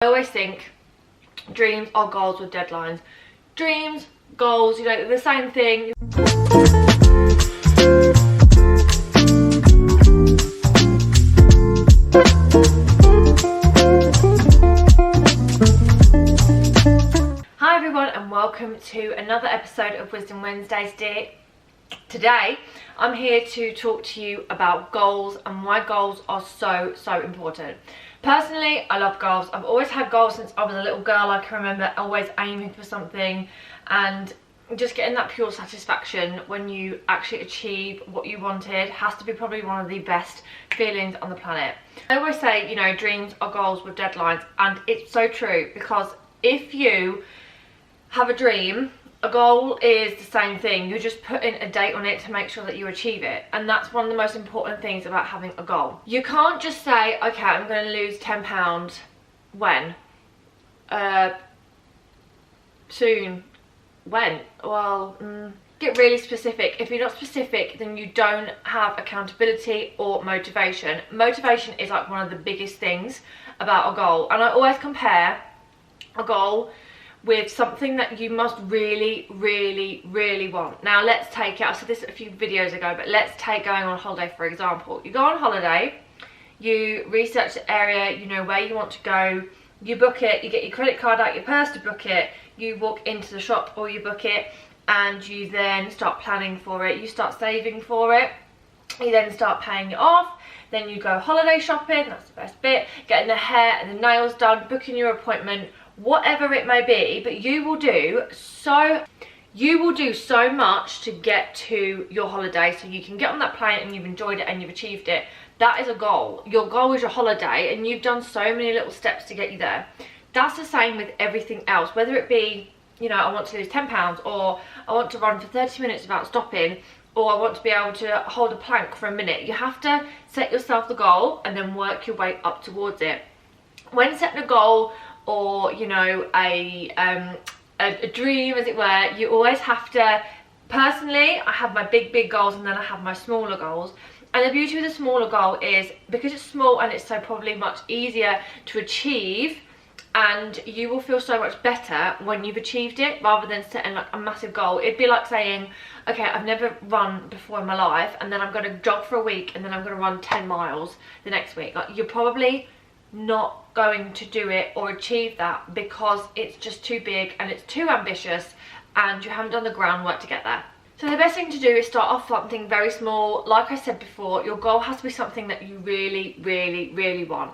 I always think dreams are goals with deadlines. Dreams, goals, you know, they're the same thing. Hi everyone and welcome to another episode of Wisdom Wednesdays. Today I'm here to talk to you about goals and why goals are so important. Personally, I love goals. I've always had goals since I was a little girl. I can remember always aiming for something and just getting that pure satisfaction when you actually achieve what you wanted has to be probably one of the best feelings on the planet. I always say, you know, dreams are goals with deadlines, and it's so true, because if you have a dream, a goal is the same thing. You're just putting a date on it to make sure that you achieve it, and that's one of the most important things about having a goal. You can't just say, okay, I'm going to lose 10 pounds when? Soon. When? Well, get really specific. If you're not specific, then you don't have accountability or motivation. Motivation is like one of the biggest things about a goal, and I always compare a goal with something that you must really want. Now let's take it, I said this a few videos ago, but let's take going on holiday for example. You go on holiday, you research the area, you know where you want to go, you book it, you get your credit card out your purse to book it, you walk into the shop or you book it, and you then start planning for it, you start saving for it, you then start paying it off, then you go holiday shopping, that's the best bit, getting the hair and the nails done, booking your appointment, whatever it may be. But you will do so much to get to your holiday, so you can get on that plane and you've enjoyed it and you've achieved it. That is a goal. Your goal is your holiday, and you've done so many little steps to get you there. That's the same with everything else, whether it be, you know, I want to lose 10 pounds, or I want to run for 30 minutes without stopping, or I want to be able to hold a plank for a minute. You have to set yourself the goal and then work your way up towards it. When setting a goal, or you know, a dream as it were, you always have to, personally I have my big goals and then I have my smaller goals. And the beauty of the smaller goal is, because it's small and it's so probably much easier to achieve, and you will feel so much better when you've achieved it, rather than setting like a massive goal. It'd be like saying, okay, I've never run before in my life, and then I'm going to jog for a week, and then I'm going to run 10 miles the next week. Like, you're probably not going to do it or achieve that, because it's just too big and it's too ambitious and you haven't done the groundwork to get there. So the best thing to do is start off something very small. Like I said before, your goal has to be something that you really want.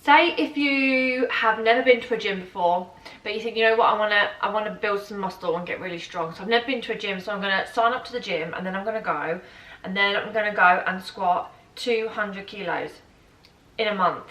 Say if you have never been to a gym before, but you think, you know what, I want to build some muscle and get really strong. So I've never been to a gym, so I'm going to sign up to the gym, and then I'm going to go, and then I'm going to go and squat 200 kilos in a month.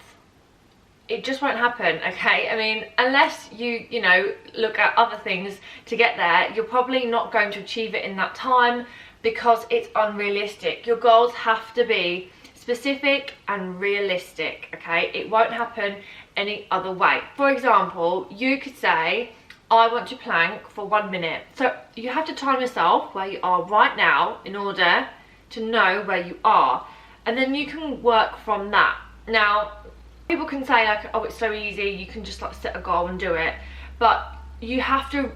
It just won't happen, okay? I mean, unless you know, look at other things to get there, you're probably not going to achieve it in that time, because it's unrealistic. Your goals have to be specific and realistic, okay? It won't happen any other way. For example, you could say, I want to plank for 1 minute. So you have to time yourself where you are right now in order to know where you are, and then you can work from that. Now, people can say like, oh, it's so easy, you can just like set a goal and do it, but you have to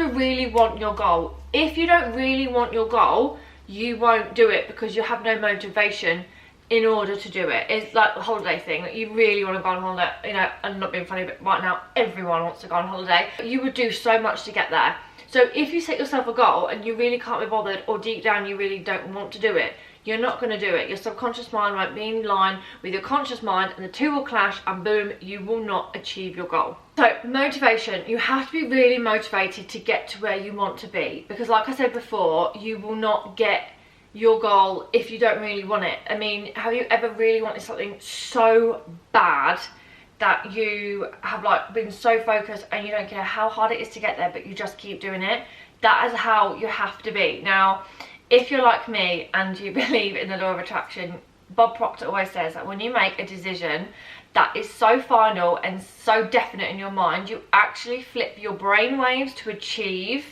really want your goal. If you don't really want your goal, you won't do it, because you have no motivation in order to do it. It's like the holiday thing, like you really want to go on holiday, you know, I'm not being funny, but right now everyone wants to go on holiday. You would do so much to get there. So if you set yourself a goal and you really can't be bothered, or deep down you really don't want to do it, you're not going to do it. Your subconscious mind won't be in line with your conscious mind, and the two will clash, and boom, you will not achieve your goal. So motivation, you have to be really motivated to get to where you want to be, because like I said before, you will not get your goal if you don't really want it. I mean, have you ever really wanted something so bad that you have like been so focused and you don't care how hard it is to get there, but you just keep doing it? That is how you have to be. Now, if you're like me and you believe in the law of attraction, Bob Proctor always says that when you make a decision that is so final and so definite in your mind, you actually flip your brain waves to achieve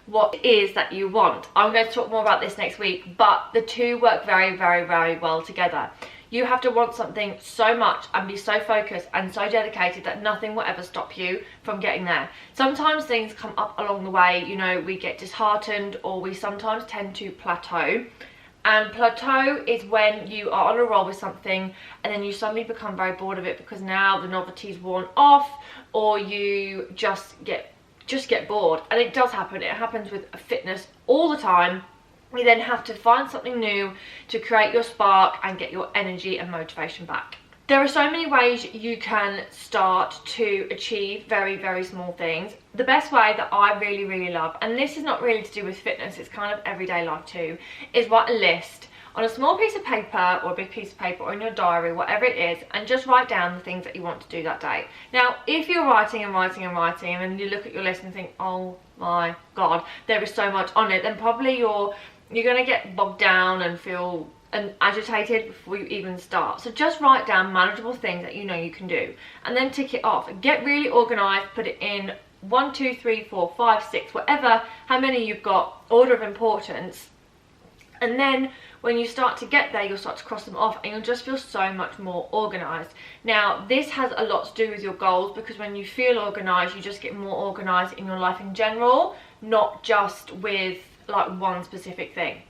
what it is that you want. I'm going to talk more about this next week, but the two work very well together. You have to want something so much and be so focused and so dedicated that nothing will ever stop you from getting there. Sometimes things come up along the way, you know, we get disheartened, or we sometimes tend to plateau. And plateau is when you are on a roll with something and then you suddenly become very bored of it because now the novelty's worn off, or you just get bored. And it does happen. It happens with fitness all the time. You then have to find something new to create your spark and get your energy and motivation back. There are so many ways you can start to achieve very, very small things. The best way that I really, really love, and this is not really to do with fitness, it's kind of everyday life too, is write a list on a small piece of paper or a big piece of paper or in your diary, whatever it is, and just write down the things that you want to do that day. Now, if you're writing and writing and writing and then you look at your list and think, oh my God, there is so much on it, then probably you're going to get bogged down and feel agitated before you even start. So just write down manageable things that you know you can do and then tick it off. Get really organized, put it in 1, 2, 3, 4, 5, 6, whatever, how many you've got, order of importance. And then when you start to get there, you'll start to cross them off and you'll just feel so much more organized. Now, this has a lot to do with your goals, because when you feel organized, you just get more organized in your life in general, not just with like one specific thing.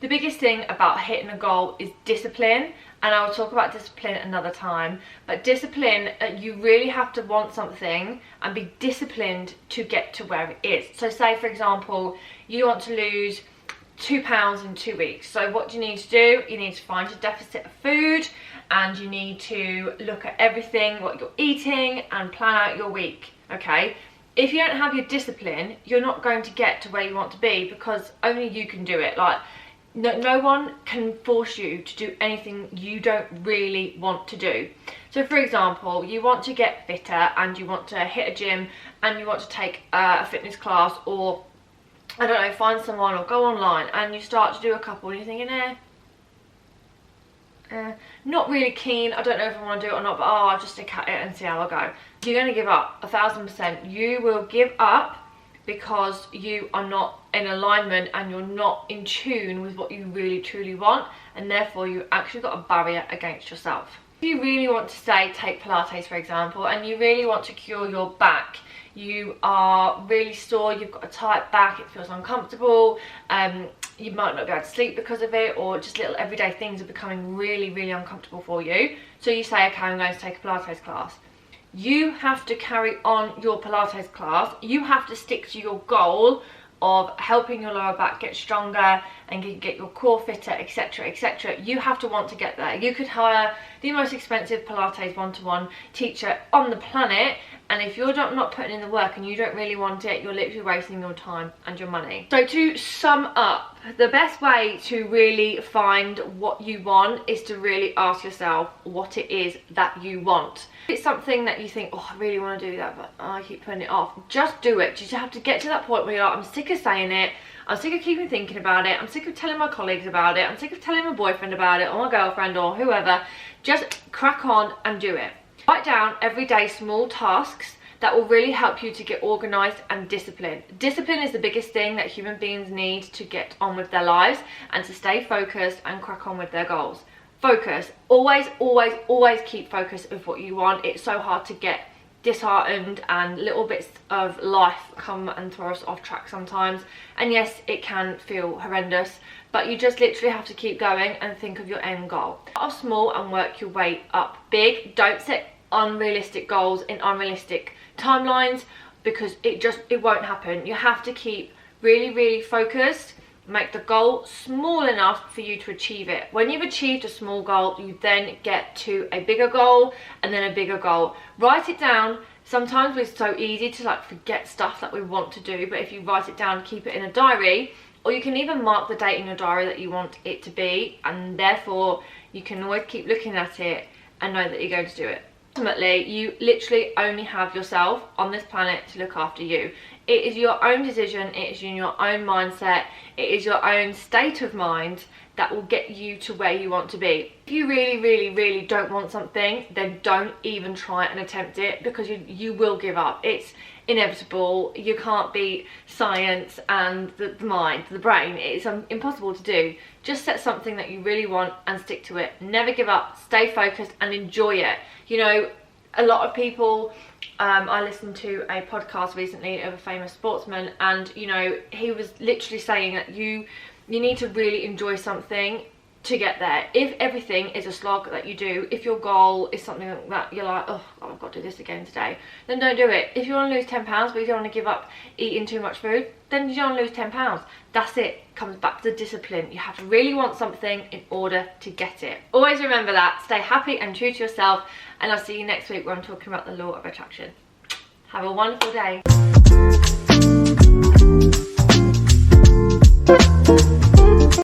The biggest thing about hitting a goal is discipline, and I will talk about discipline another time. But discipline, you really have to want something and be disciplined to get to where it is. So say, for example, you want to lose 2 pounds in 2 weeks. So what do you need to do? You need to find your deficit of food, and you need to look at everything, what you're eating, and plan out your week, okay? If you don't have your discipline, you're not going to get to where you want to be, because only you can do it. Like, no one can force you to do anything you don't really want to do. So for example, you want to get fitter and you want to hit a gym and you want to take a fitness class, or I don't know, find someone or go online, and you start to do a couple and you're thinking, not really keen, I don't know if I want to do it or not, but I'll just stick at it and see how I go. You're going to give up 1000%. You will give up because you are not in alignment and you're not in tune with what you really truly want, and therefore you actually got a barrier against yourself. If you really want to say, take Pilates for example, and you really want to cure your back, you are really sore, you've got a tight back, it feels uncomfortable, you might not be able to sleep because of it, or just little everyday things are becoming really, really uncomfortable for you. So you say, okay, I'm going to take a Pilates class. You have to carry on your Pilates class. You have to stick to your goal of helping your lower back get stronger and get your core fitter, etc, etc. You have to want to get there. You could hire the most expensive Pilates one-to-one teacher on the planet, and if you're not putting in the work and you don't really want it, you're literally wasting your time and your money. So to sum up, the best way to really find what you want is to really ask yourself what it is that you want. If it's something that you think, oh, I really want to do that, but I keep putting it off, just do it. You just have to get to that point where you're like, I'm sick of saying it, I'm sick of keeping thinking about it, I'm sick of telling my colleagues about it, I'm sick of telling my boyfriend about it, or my girlfriend, or whoever. Just crack on and do it. Write down everyday small tasks that will really help you to get organized and disciplined. Discipline is the biggest thing that human beings need to get on with their lives and to stay focused and crack on with their goals. Focus. Always, always, always keep focus of what you want. It's so hard to get disheartened, and little bits of life come and throw us off track sometimes. And yes, it can feel horrendous, but you just literally have to keep going and think of your end goal. Start off small and work your way up big. Don't set unrealistic goals in unrealistic timelines, because it won't happen. You have to keep really, really focused. Make the goal small enough for you to achieve it. When you've achieved a small goal, you then get to a bigger goal and then a bigger goal. Write it down. Sometimes it's so easy to like forget stuff that we want to do, but if you write it down, keep it in a diary, or you can even mark the date in your diary that you want it to be, and therefore you can always keep looking at it and know that you're going to do it. Ultimately, you literally only have yourself on this planet to look after you. It is your own decision, it is in your own mindset, it is your own state of mind that will get you to where you want to be. If you really, really, really don't want something, then don't even try and attempt it, because you will give up. It's inevitable. You can't beat science and the mind, the brain. It's impossible to do. Just set something that you really want and stick to it. Never give up. Stay focused and enjoy it. You know, a lot of people, I listened to a podcast recently of a famous sportsman, and you know, he was literally saying that you need to really enjoy something to get there. If everything is a slog that you do, if your goal is something that you're like, oh, I've got to do this again today, then don't do it. If you want to lose 10 pounds but you don't want to give up eating too much food, then you don't lose 10 pounds. That's it. Comes back to discipline. You have to really want something in order to get it. Always remember that. Stay happy and true to yourself, and I'll see you next week where I'm talking about the law of attraction. Have a wonderful day.